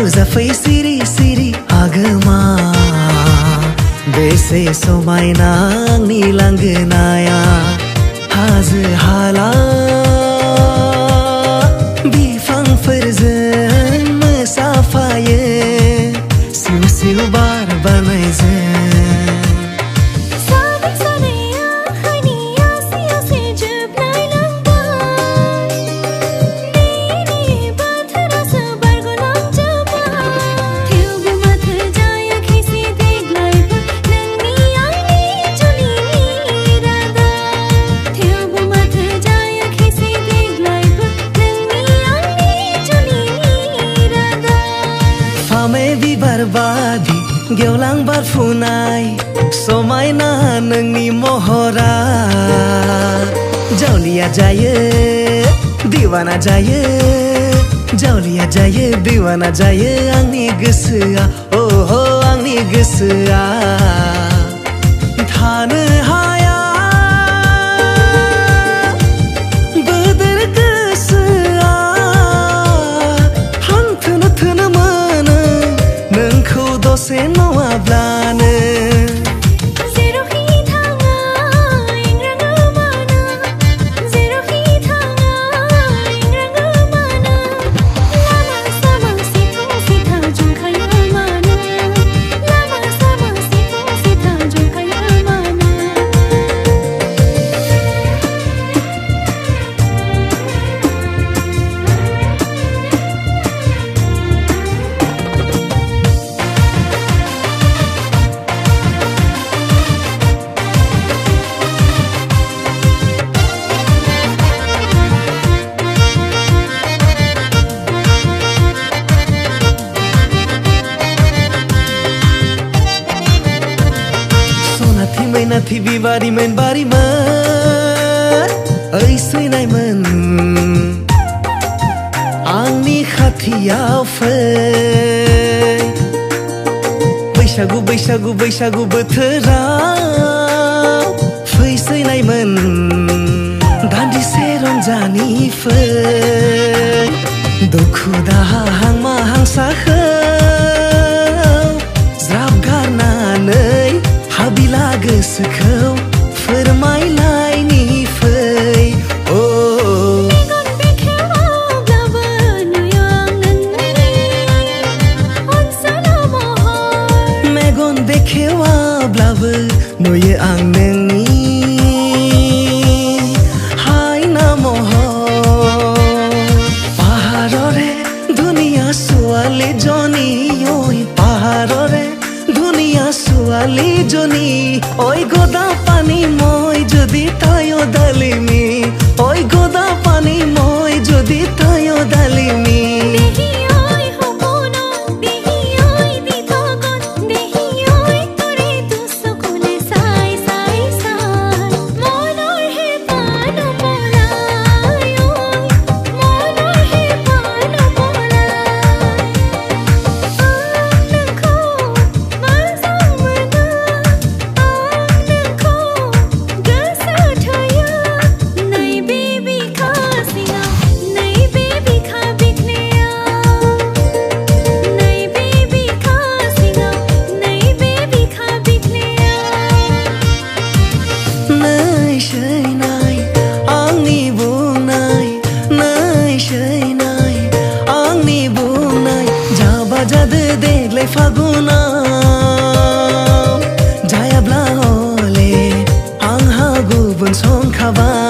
नुजाफै सिरि सिरि आगोमा बेसे समायना आंनि लांगोनाया हाजो हाला बिफांफोरजों मोसाफायो सिउ सिउ बार बारनायजों बिबार बादि गेवलां बारफुनाय समायना नोंनि महरा जावलिया जायो दिवाना जायो जावलिया जायो दिवाना जायो आंनि गोसोआ ओहो आंनि गोसोआ थानो हाया बोदोर गोसोआ हांथोनो थोनो मोनो नोंखौ दसे नङाब्लानो जेरावखि थाङा एंग्राङो मानो जेरावखि थाङा एंग्राङो मानो लामा सामा सिथं सिथा जंखायो मानो लामा सामा सिथं सिथा जंखायो मानो नाथि बिबारिमोन बारिमोन ओइ सैनायमोन आंनि खाथियाव फै बैसागु बैसागु बैसागु बोथोराव फै सैनायमोन दान्दिसे रंजानि फै दुखु दाहा हांमा हांसाखौ ज्राब गारनानै हाबिला गोसोखौ फोरमायलायनि फै ओ मेगन बेखेवाब्लाबो नुयो आं नोंनि अनसुला महर मेगन बेखेवाब्लाबो नुयो आं नोंनि हायना महर पाहाड़रे दुनिया सुवाले जनी ओइ पाहाड़रे दुनिया सुवाली जनी ओइ गोदा पानी মই যদি তাইও দালিমি ওই গোদা পানি মই যদি তাইও দালিমি দেহি ওই হবন দেহি ওই দিতগন দেহি ওই তোরে দুসকুলে সাই সাই সাই মনৰ হে পান পলাই ওই মনৰ হে পান পলাই নখো फागुनाव जायाब्ला हले आंहा गुबुन संखाबाय